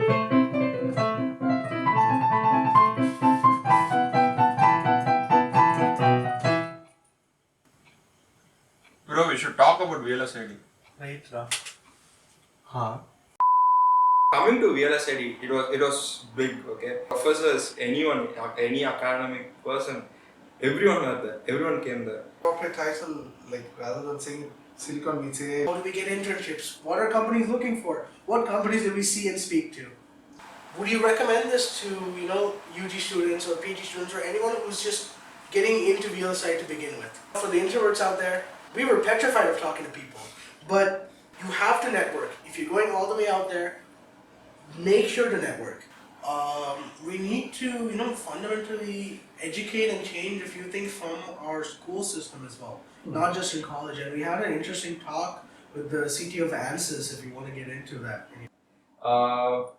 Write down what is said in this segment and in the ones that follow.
Bro, we should talk about VLSID. Right, huh? Coming to VLSID, it was big, okay? Professors, anyone, any academic person, everyone was there. Everyone came there. Corporate title, like rather than saying Silicon, we say how do we get internships? What are companies looking for? What companies do we see and speak to? Would you recommend this to UG students or PG students or anyone who's just getting into VLSI to begin with? For the introverts out there, we were petrified of talking to people, but you have to network. If you're going all the way out there, make sure to network. We need to, fundamentally educate and change a few things from our school system as well, not just in college. And we had an interesting talk with the CTO of Ansys, if you want to get into that.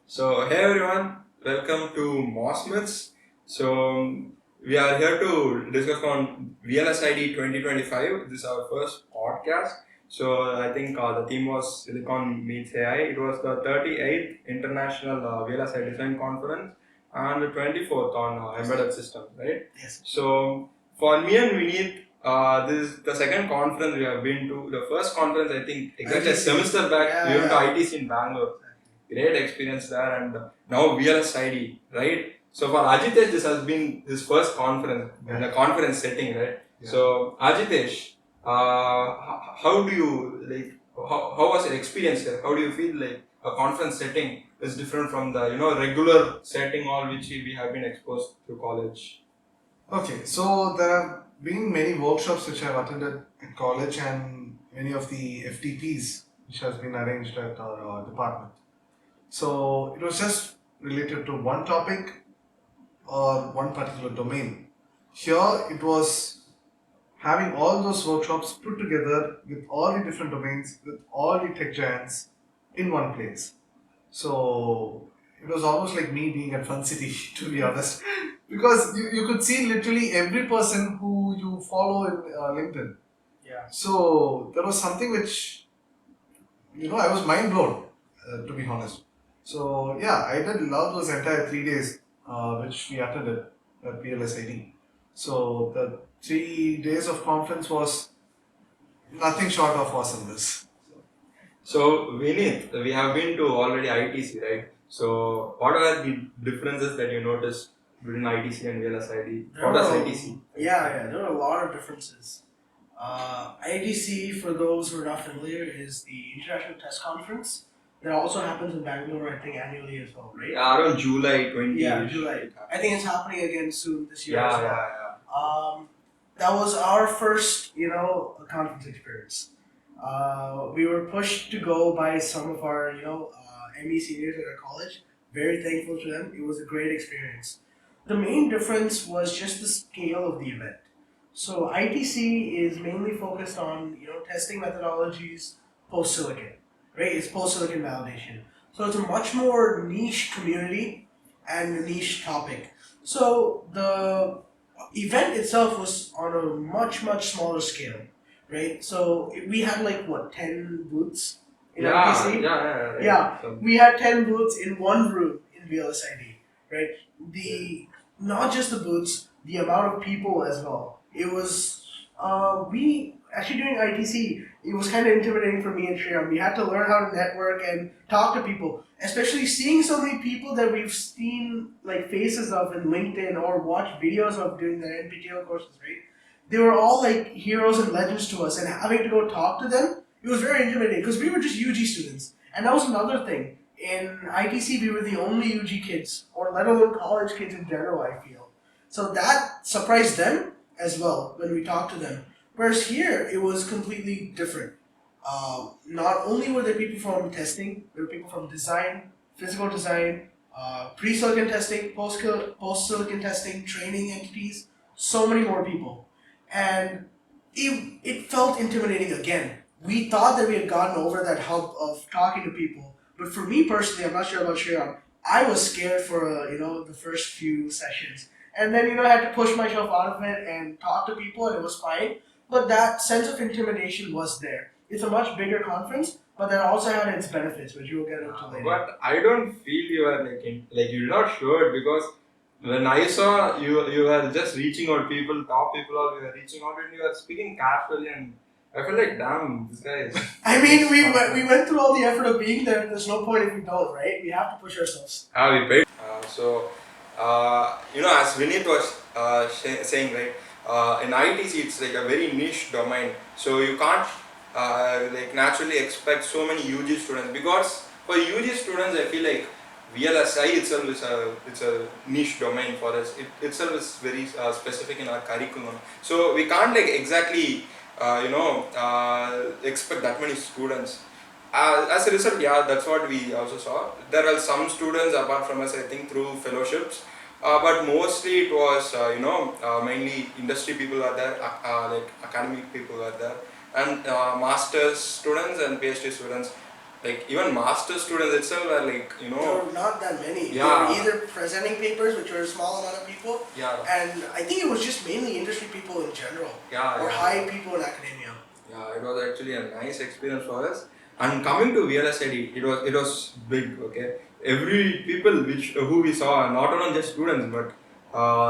So hey everyone, welcome to MOS Myths. So we are here to discuss on VLSID 2025. This is our first podcast. So I think the theme was Silicon meets AI. It was the 38th International VLSI Design Conference and the 24th on embedded systems, right? Yes. So for me and Vineet, this is the second conference we have been to. The first conference, I think, exactly a semester back, we went to ITC in Bangalore. Great experience there, and now VLSID, right? So for Ajitesh, this has been his first conference in a conference setting, right? Yeah. So Ajitesh, how do you how was your experience here? How do you feel like a conference setting is different from the regular setting all which we have been exposed to college? Okay, so there have been many workshops which I have attended in college and many of the FTPs which has been arranged at our department. So it was just related to one topic or one particular domain. Here it was having all those workshops put together with all the different domains, with all the tech giants in one place. So it was almost like me being at Fun City, to be honest, because you could see literally every person who you follow in LinkedIn. Yeah. So there was something which, I was mind blown, to be honest. So yeah, I did love those entire 3 days which we attended at VLSID. So the 3 days of conference was nothing short of awesomeness. So Vineet, we have been to already ITC, right? So what are the differences that you noticed between ITC and VLSID? What is ITC? Yeah, there are a lot of differences. ITC, for those who are not familiar, is the International Test Conference. That also happens in Bangalore, I think, annually as well, right? Yeah, around July 20. Yeah, July. I think it's happening again soon this year as well. Yeah. That was our first, conference experience. We were pushed to go by some of our, ME seniors at our college. Very thankful to them. It was a great experience. The main difference was just the scale of the event. So ITC is mainly focused on, testing methodologies post-silicon. Right, it's post-silicon validation. So it's a much more niche community and a niche topic. So the event itself was on a much smaller scale, right? So we had 10 booths in ITC? Yeah, we had 10 booths in one room in VLSID, right? Not just the booths, the amount of people as well. It was, we actually during ITC, it was kind of intimidating for me and Shreyam. We had to learn how to network and talk to people, especially seeing so many people that we've seen faces of in LinkedIn or watched videos of during their NPTEL courses, right? They were all heroes and legends to us, and having to go talk to them, it was very intimidating because we were just UG students. And that was another thing. In ITC, we were the only UG kids, or let alone college kids in general, I feel. So that surprised them as well when we talked to them. Whereas here, it was completely different. Not only were there people from testing, there were people from design, physical design, pre-silicon testing, post-silicon testing, training entities, so many more people. And it felt intimidating again. We thought that we had gotten over that hump of talking to people. But for me personally, I'm not sure about Shreyam, I was scared for, the first few sessions. And then, I had to push myself out of it and talk to people, and it was fine. But that sense of intimidation was there. It's a much bigger conference, but that also had its benefits, which we'll get into later. But I don't feel you are like you're not sure, because when I saw you were just reaching out people, top people, or you were reaching out and you were speaking casually, and I felt like, damn, this guy is. I mean, we went through all the effort of being there. There's no point if we don't, right? We have to push ourselves. We paid. As Vinit was saying, right, in ITC it's like a very niche domain, so you can't naturally expect so many UG students, because for UG students I feel like VLSI itself is a niche domain for us. It itself is very specific in our curriculum, so we can't exactly expect that many students. As a result, yeah, that's what we also saw. There are some students apart from us, I think, through fellowships, but mostly it was, mainly industry people are there, academic people are there, and master's students and PhD students. Like even master's students itself are There were not that many. Yeah. They were either presenting papers, which were a small amount of people, and I think it was just mainly industry people in general, or high people in academia. Yeah, it was actually a nice experience for us. And coming to VLSID, it was big. Okay, every people who we saw, not only just students, but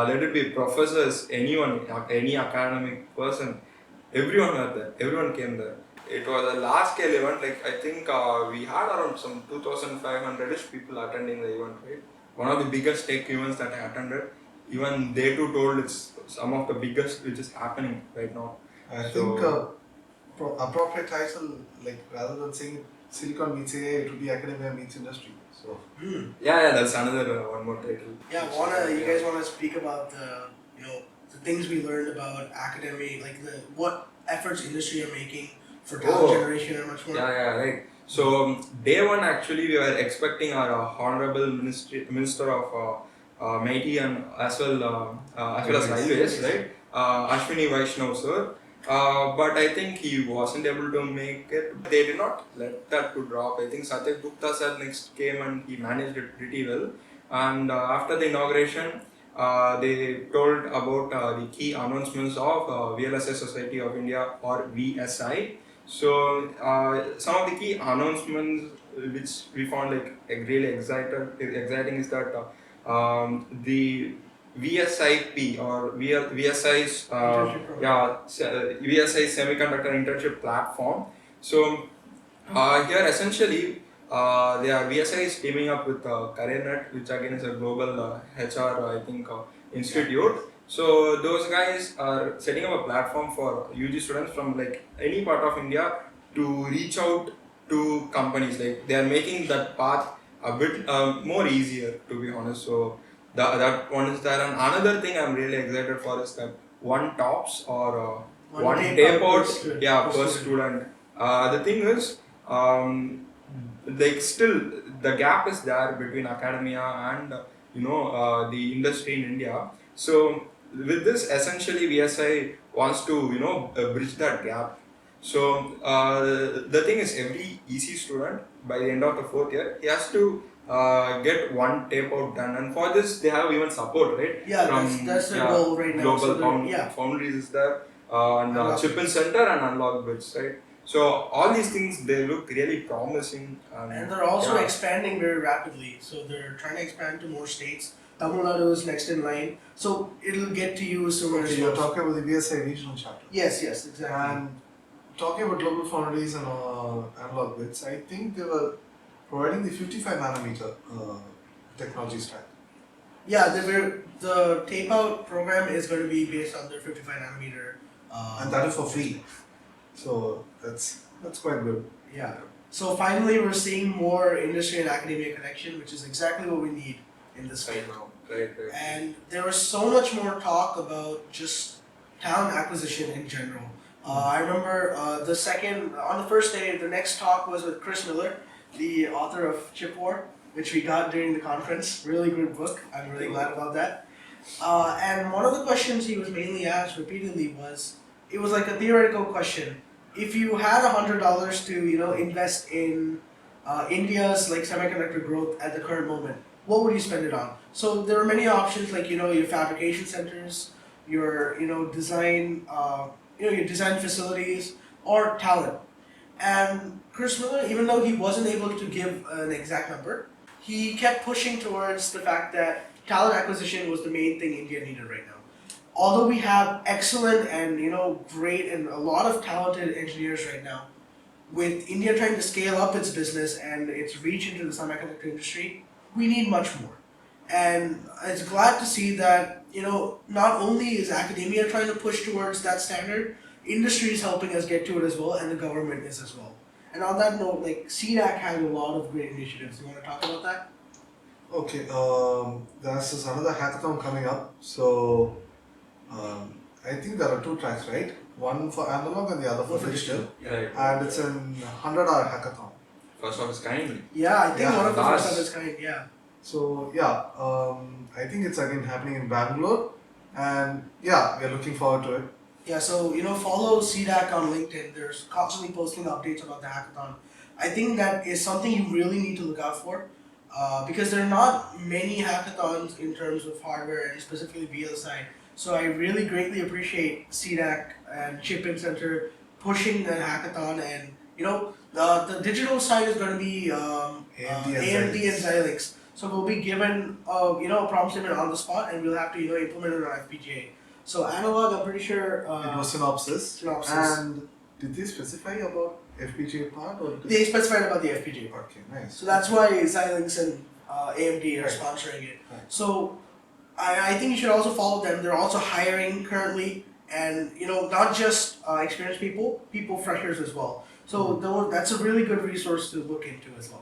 let it be professors, anyone, any academic person, everyone was there. Everyone came there. It was a large scale event. Like I think we had around some 2,500ish people attending the event. Right, one of the biggest tech events that I attended. Even they too told it's some of the biggest which is happening right now. I think appropriate title, like rather than saying Silicon meets AI, it would be academia meets industry. So yeah, that's another one more title. Yeah, you guys wanna speak about the things we learned about academia, like what efforts industry are making for talent generation and much more. Yeah, right. So day one actually we were expecting our honorable minister of MIT and as well as railways, right? Ashwini Vaishnav sir. But I think he wasn't able to make it. They did not let that to drop. I think Satyak Gupta sir next came and he managed it pretty well. And after the inauguration, they told about the key announcements of VLSI Society of India, or VSI. So some of the key announcements which we found really exciting is that the VSIP or VSI's VSI semiconductor internship platform. So here essentially VSI is teaming up with CareerNet, which again is a global HR institute. So those guys are setting up a platform for UG students from any part of India to reach out to companies. They are making that path a bit more easier, to be honest. So that one is there. And another thing I'm really excited for is that one tops or one tape out per student. The thing is, still the gap is there between academia and the industry in India. So with this, essentially VSI wants to bridge that gap. So the thing is, every EC student by the end of the fourth year, he has to get one tape out done, and for this they have even support, right? Yeah, that's the goal right now. Global Foundries is there, and Chip in Center and Unlock Bits, right? So all these things, they look really promising, and they're also expanding very rapidly. So they're trying to expand to more states. Tamil Nadu is next in line, so it'll get to you soon. Okay, you're talking about the VSI regional chapter. Yes, exactly. And talking about Global Foundries and Analog Bits, I think they were providing the 55 nanometer technology stack. Yeah, the tape out program is going to be based on their 55 nanometer. And that is for free. So that's quite good. Yeah. So finally, we're seeing more industry and academia connection, which is exactly what we need in this field now. Right. And there was so much more talk about just talent acquisition in general. I remember on the first day, the next talk was with Chris Miller, the author of Chip War, which we got during the conference. Really good book. I'm really glad about that. And one of the questions he was mainly asked repeatedly it was like a theoretical question. If you had $100 to invest in India's semiconductor growth at the current moment, what would you spend it on? So there are many options, your fabrication centers, your design your design facilities, or talent. And Chris Miller, even though he wasn't able to give an exact number, he kept pushing towards the fact that talent acquisition was the main thing India needed right now. Although we have excellent and great and a lot of talented engineers right now, with India trying to scale up its business and its reach into the semiconductor industry, we need much more. And it's glad to see that, not only is academia trying to push towards that standard, industry is helping us get to it as well, and the government is as well. And on that note, like CDAC has a lot of great initiatives. You want to talk about that? Okay, there's another hackathon coming up. So I think there are two tracks, right? One for analog and the other for digital. Right. And it's an 100-hour hackathon. First of its kind. Yeah, I think Yeah, one of the that's- first of its kind. Yeah. So yeah, I think it's again happening in Bangalore, and yeah, we're looking forward to it. Yeah, so follow CDAC on LinkedIn. There's constantly posting updates about the hackathon. I think that is something you really need to look out for, because there are not many hackathons in terms of hardware and specifically VLSI. So I really greatly appreciate CDAC and Chip In Center pushing the hackathon, and the digital side is going to be AMD and Xilinx. So we'll be given a problem statement on the spot, and we'll have to implement it on FPGA. So analog, I'm pretty sure. It was Synopsys. Synopsys. And did they specify about FPGA part or? They specified about the FPGA part. Okay, nice. So that's why Xilinx and AMD are Right. sponsoring it. Right. So I think you should also follow them. They're also hiring currently, and not just experienced people freshers as well. So that's a really good resource to look into as well.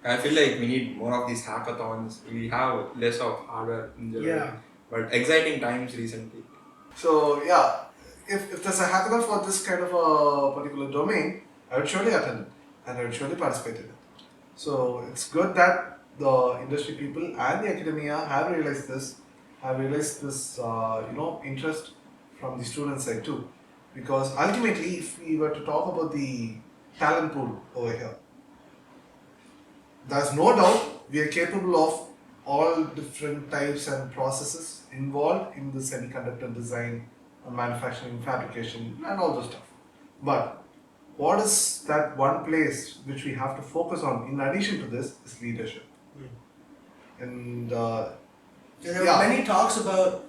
I feel like we need more of these hackathons. We have less of hardware in general. Yeah. But exciting times recently. So yeah, if there's a hackathon for this kind of a particular domain, I would surely attend it and I would surely participate in it. So it's good that the industry people and the academia have realized this interest from the student side too. Because ultimately, if we were to talk about the talent pool over here, there's no doubt we are capable of all different types and processes involved in the semiconductor design, manufacturing, fabrication, and all those stuff. But what is that one place which we have to focus on in addition to this is leadership. And There were many talks about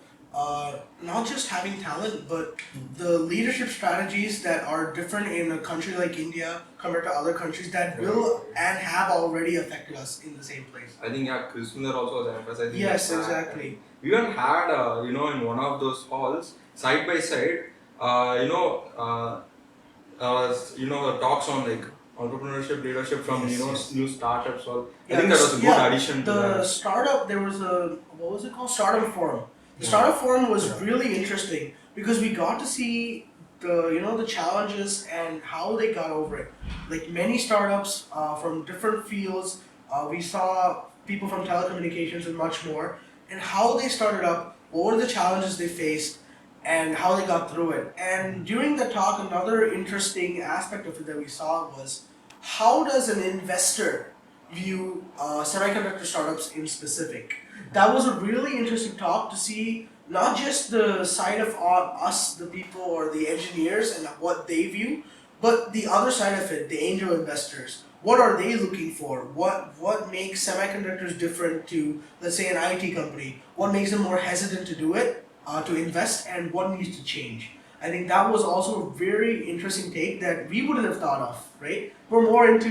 not just having talent, but the leadership strategies that are different in a country like India compared to other countries that will and have already affected us in the same place. I think Chris Miller also was emphasizing. Yes, that. exactly. We even had, in one of those halls, side by side, talks on like entrepreneurship, leadership from new startups. I think that was a good addition to the that. startup. There was what was it called? Startup Forum. The Startup Forum was really interesting because we got to see the challenges and how they got over it. Like many startups from different fields, we saw people from telecommunications and much more, and how they started up, what were the challenges they faced, and how they got through it. And during the talk, another interesting aspect of it that we saw was how does an investor view semiconductor startups in specific. That was a really interesting talk to see not just the side of us, the people or the engineers and what they view, but the other side of it, the angel investors. What are they looking for? What makes semiconductors different to, let's say, an IT company? What makes them more hesitant to do it, to invest, and what needs to change? I think that was also a very interesting take that we wouldn't have thought of, right? We're more into,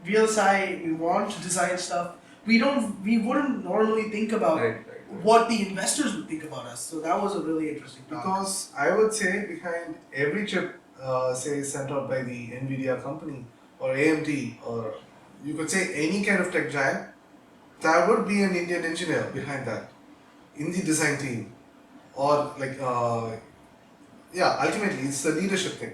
VLSI, we want to design stuff. We wouldn't normally think about what the investors would think about us. So that was a really interesting talk. because I would say behind every chip, say sent out by the NVIDIA company or AMD or you could say any kind of tech giant, there would be an Indian engineer behind that in the design team or ultimately it's the leadership thing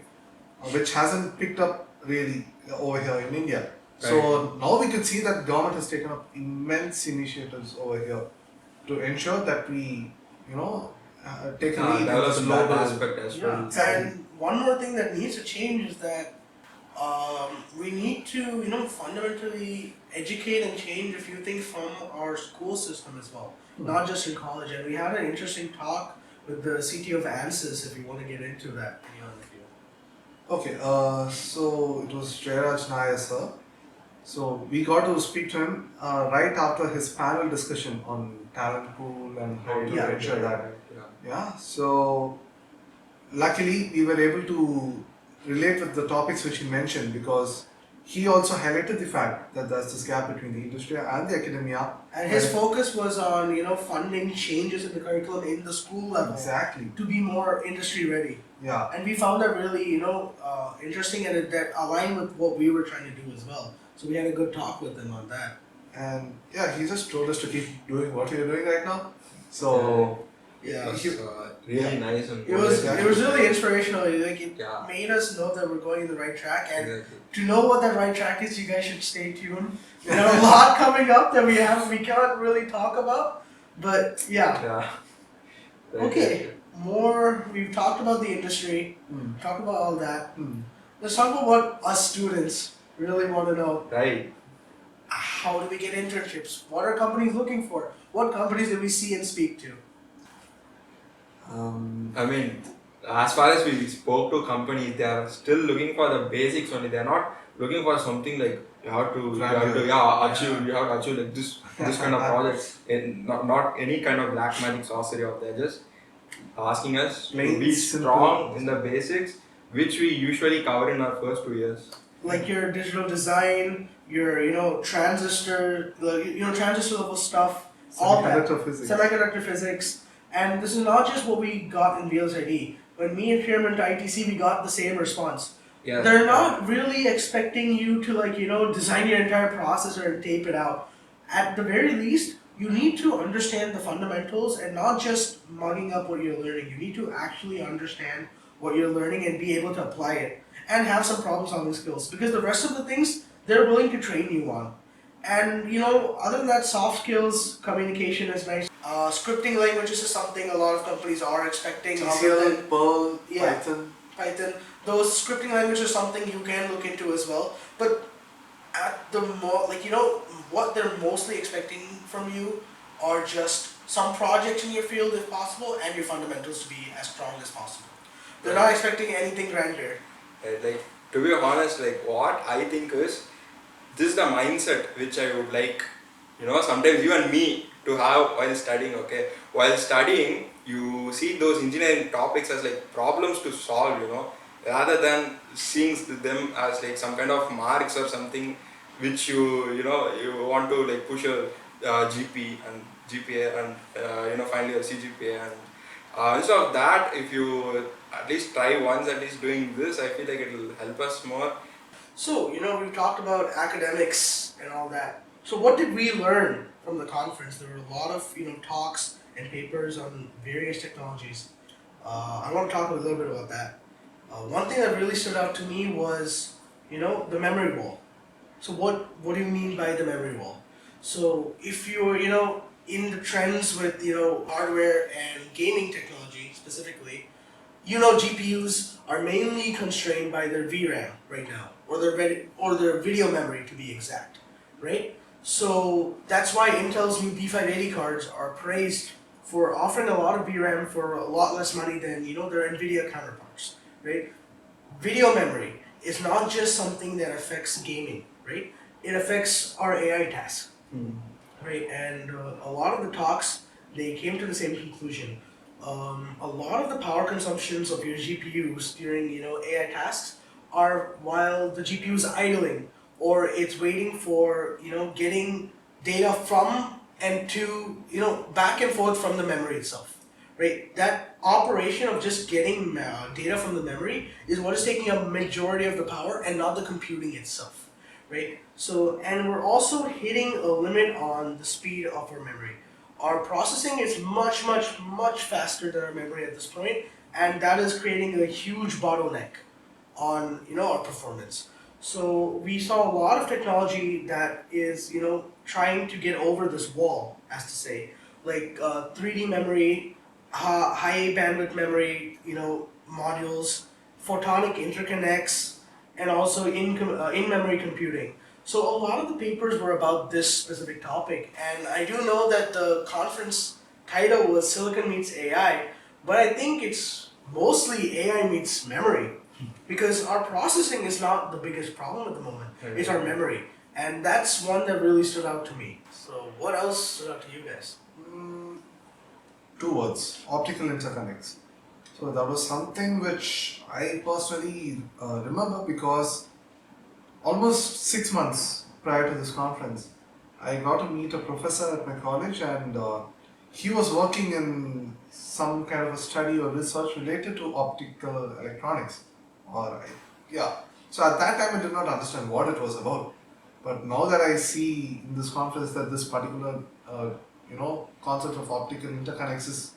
which hasn't picked up really over here in India. Right. So now we could see that government has taken up immense initiatives over here to ensure that we, take a lead in That was this a bad global aspect as well. And one more thing that needs to change is that we need to, fundamentally educate and change a few things from our school system as well, not just in college. And we had an interesting talk with the CTO of Ansys, if you want to get into that. Okay, so it was Jayraj Nair, sir. So we got to speak to him right after his panel discussion on talent pool and how to Yeah. ensure that. Yeah. Yeah. So luckily we were able to relate with the topics which he mentioned because he also highlighted the fact that there's this gap between the industry and the academia. And his where- focus was on, funding changes in the curriculum in the school level Exactly. to be more industry ready. Yeah. And we found that really, interesting, and that aligned with what we were trying to do as well. So we had a good talk with him on that. And yeah, he just told us to keep doing what we are doing right now. So Yeah. It was really nice and It was really inspirational. Like it Yeah. made us know that we're going in the right track, and Exactly. to know what that right track is, you guys should stay tuned. There are a lot coming up that we can't really talk about, but yeah. Yeah. Okay, we've talked about the industry, talked about all that. Let's talk about what us students really want to know. Right. How do we get internships? What are companies looking for? What companies do we see and speak to? I mean, as far as we spoke to companies, they are still looking for the basics only. They are not looking for something like you have to achieve like this kind of projects, and not any kind of black magic sorcery of. They're just asking us to Plain be simple. strong in the basics, which we usually cover in our first 2 years. Like your digital design, your transistor level stuff, all that. Semiconductor physics. Semiconductor physics. And this is not just what we got in VLSID. When me and Hiram went to ITC, we got the same response. Yeah. They're not really expecting you to design your entire processor and tape it out. At the very least, you need to understand the fundamentals and not just mugging up what you're learning. You need to actually understand what you're learning and be able to apply it and have some problem solving skills, because the rest of the things they're willing to train you on. And other than that, soft skills, communication is nice. Scripting languages is something a lot of companies are expecting. TCL, Perl, Yeah. Python. Those scripting languages are something you can look into as well. But at the what they're mostly expecting from you are just some projects in your field if possible, and your fundamentals to be as strong as possible. They're not expecting anything grander. Right, like to be honest, like what I think is this is the mindset which I would like, sometimes you and me to have while studying. Okay, while studying, you see those engineering topics as like problems to solve, rather than seeing them as like some kind of marks or something which you want to like push your GPA and finally your CGPA, and instead of that, if you at least try once at least doing this, I feel like it will help us more. So, we've talked about academics and all that. So what did we learn from the conference? There were a lot of, talks and papers on various technologies. I want to talk a little bit about that. One thing that really stood out to me was, the memory wall. So what do you mean by the memory wall? So if you're, in the trends with, hardware and gaming technology specifically, GPUs are mainly constrained by their VRAM right now, or their video memory to be exact, right? So that's why Intel's new B580 cards are praised for offering a lot of VRAM for a lot less money than their NVIDIA counterparts, right? Video memory is not just something that affects gaming, right? It affects our AI tasks, right? And a lot of the talks, they came to the same conclusion. A lot of the power consumptions of your GPUs during AI tasks are while the GPU is idling, or it's waiting for getting data from and to back and forth from the memory itself, right? That operation of just getting data from the memory is what is taking a majority of the power, and not the computing itself, right? So, and we're also hitting a limit on the speed of our memory. Our processing is much, much, much faster than our memory at this point, and that is creating a huge bottleneck on our performance. So we saw a lot of technology that is trying to get over this wall, as to say, like 3D memory, high bandwidth memory, modules, photonic interconnects, and also in-memory computing. So a lot of the papers were about this specific topic, and I do know that the conference title was Silicon Meets AI, but I think it's mostly AI meets memory. because our processing is not the biggest problem at the moment. Right. It's our memory, and that's one that really stood out to me. So what else stood out to you guys? Two words: optical interconnects. So that was something which I personally remember because almost 6 months prior to this conference, I got to meet a professor at my college, and he was working in some kind of a study or research related to optical electronics. Yeah. So at that time, I did not understand what it was about. But now that I see in this conference that this particular, concept of optical interconnects is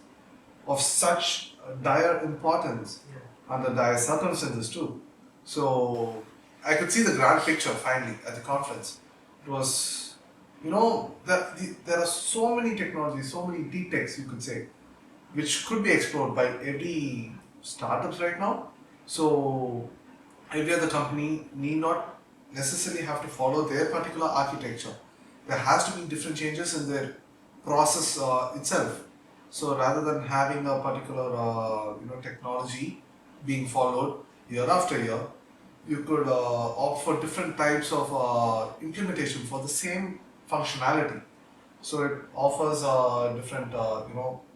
of such dire importance under dire circumstances too. So I could see the grand picture finally at the conference. It was, there are so many technologies, so many deep techs you could say, which could be explored by every startups right now. So every other company need not necessarily have to follow their particular architecture. There has to be different changes in their process itself. So rather than having a particular technology being followed year after year, you could opt for different types of implementation for the same functionality. So it offers different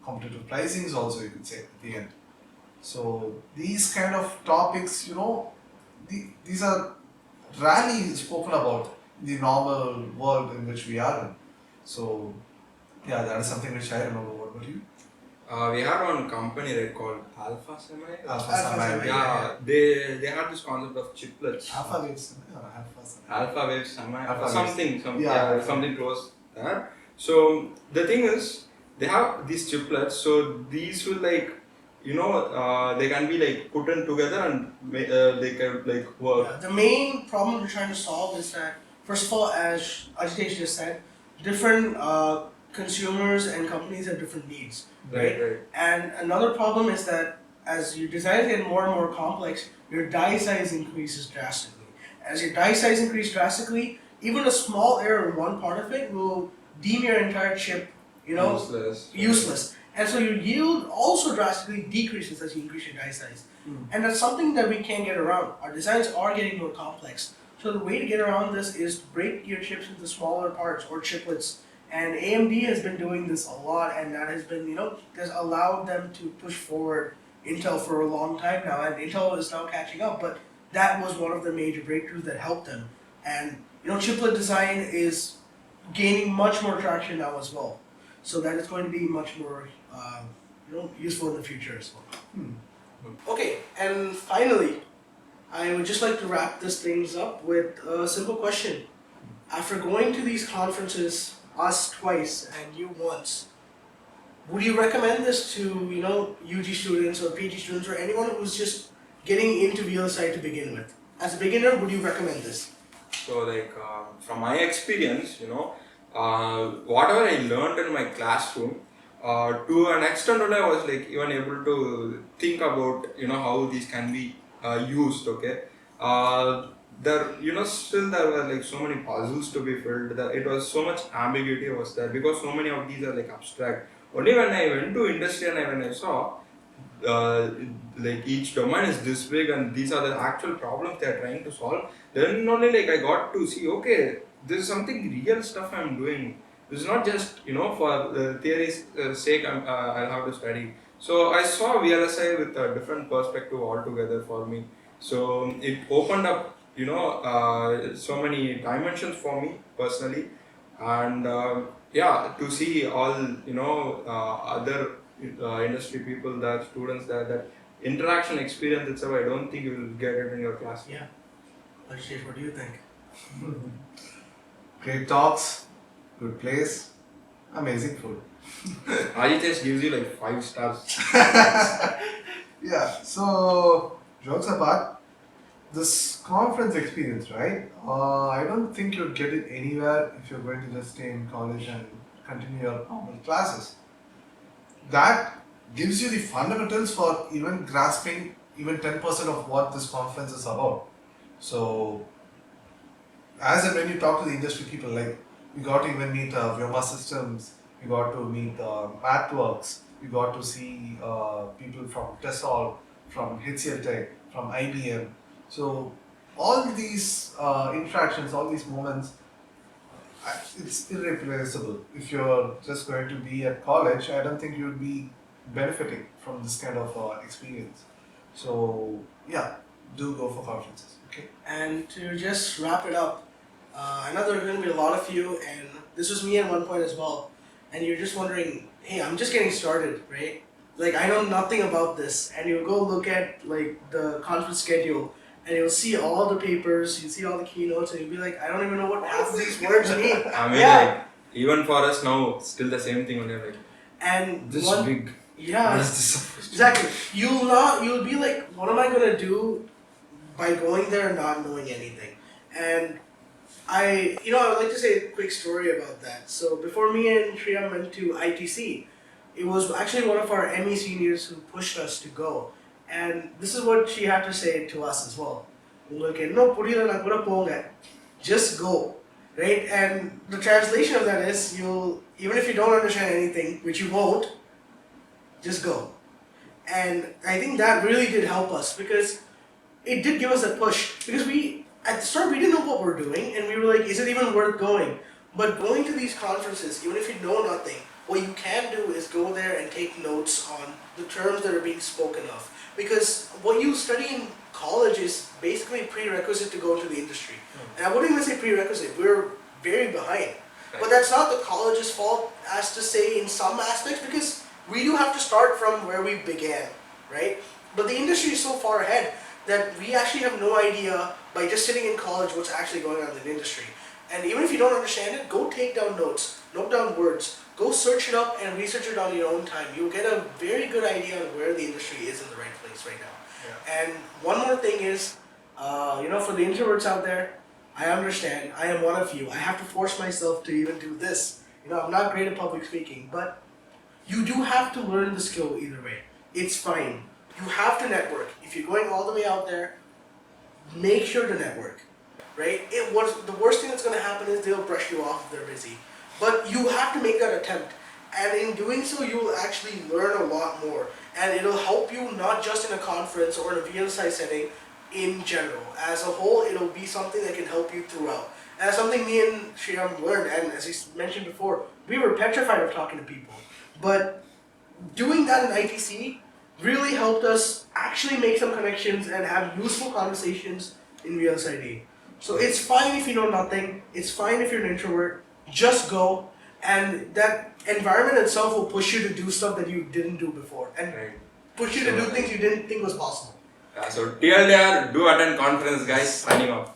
competitive pricings also, you could say, at the end. So these kind of topics, these are rarely spoken about in the normal world in which we are in. So yeah, that is something which I remember. What about you? We had one company right called Alpha Semi. Alpha Alpha Semi. Semi. Yeah, they had this concept of chiplets. Alpha waves or alpha semi? Alpha wave semi, Alpha something, Yeah. something close there. So the thing is, they have these chiplets. So these will they can be put in together and they can work. Yeah, the main problem we're trying to solve is that, first of all, as Ajitesh just said, different consumers and companies have different needs, right? Right. And another problem is that as your designs get more and more complex, your die size increases drastically. As your die size increases drastically, even a small error in one part of it will deem your entire chip, useless. And so your yield also drastically decreases as you increase your die size. And that's something that we can't get around. Our designs are getting more complex. So the way to get around this is to break your chips into smaller parts or chiplets. And AMD has been doing this a lot, and that has been, has allowed them to push forward Intel for a long time now, and Intel is now catching up, but that was one of the major breakthroughs that helped them. And, chiplet design is gaining much more traction now as well. So that is going to be much more, useful in the future as well. Okay, and finally, I would just like to wrap this things up with a simple question. After going to these conferences, us twice and you once, would you recommend this to, UG students or PG students or anyone who's just getting into VLSI to begin with? As a beginner, would you recommend this? So from my experience, whatever I learned in my classroom, to an extent only I was even able to think about how these can be used. Okay, still there were so many puzzles to be filled. It was so much ambiguity was there because so many of these are abstract. Only when I went to industry and when I saw each domain is this big and these are the actual problems they are trying to solve, then only I got to see, okay, this is something real stuff I'm doing. This is not just for theory's sake I'll have to study. So I saw VLSI with a different perspective altogether for me. So it opened up so many dimensions for me personally, and to see all other industry people, that students, that interaction experience itself, I don't think you will get it in your class. Yeah. Ajitesh, what do you think? Great talks, good place, amazing food. Ajitesh gives you 5 stars. Yeah, so jokes apart, this conference experience, right? I don't think you'll get it anywhere if you're going to just stay in college and continue your normal classes. That gives you the fundamentals for even grasping even 10% of what this conference is about. So, as and when you talk to the industry people, you got to even meet Vyoma Systems, you got to meet MathWorks, you got to see people from TESOL, from HCL Tech, from IBM. So all these interactions, all these moments, it's irreplaceable. If you're just going to be at college, I don't think you'll be benefiting from this kind of experience. So yeah, do go for conferences. Okay. And to just wrap it up, I know there are going to be a lot of you, and this was me at one point as well. And you're just wondering, hey, I'm just getting started, right? Like, I know nothing about this. And you go look at like the conference schedule, and you'll see all the papers, you see all the keynotes, and you'll be like, I don't even know what half of these words mean. I mean, Yeah. like, even for us now, still the same thing only. Like, And this one, big. yeah, What is this supposed to be? exactly. You'll be like, what am I gonna do by going there and not knowing anything? And I would like to say a quick story about that. So before me and Shriyam went to ITC, it was actually one of our ME seniors who pushed us to go. And this is what she had to say to us as well. No, just go, right? And the translation of that is, even if you don't understand anything, which you won't, just go. And I think that really did help us, because it did give us a push. Because at the start, we didn't know what we were doing, and we were like, is it even worth going? But going to these conferences, even if you know nothing, what you can do is go there and take notes on the terms that are being spoken of. Because what you study in college is basically prerequisite to go into the industry. And I wouldn't even say prerequisite, we're very behind. But that's not the college's fault, as to say, in some aspects, because we do have to start from where we began, right? But the industry is so far ahead that we actually have no idea, by just sitting in college, what's actually going on in the industry. And even if you don't understand it, go take down notes, note down words, go search it up and research it on your own time. You'll get a very good idea on where the industry is in the right place right now. Yeah. And one more thing is, for the introverts out there, I understand, I am one of you. I have to force myself to even do this. I'm not great at public speaking, but you do have to learn the skill either way. It's fine. You have to network. If you're going all the way out there, make sure to network, right? The worst thing that's going to happen is they'll brush you off if they're busy. But you have to make that attempt. And in doing so, you will actually learn a lot more. And it'll help you not just in a conference or in a VLSI setting, in general. As a whole, it'll be something that can help you throughout. And that's something me and Shriyam learned. And as he mentioned before, we were petrified of talking to people. But doing that in ITC really helped us actually make some connections and have useful conversations in VLSID. So it's fine if you know nothing. It's fine if you're an introvert. Just go. And that environment itself will push you to do stuff that you didn't do before. And push you to do things you didn't think was possible. So TLDR, do attend conference, guys. Signing off.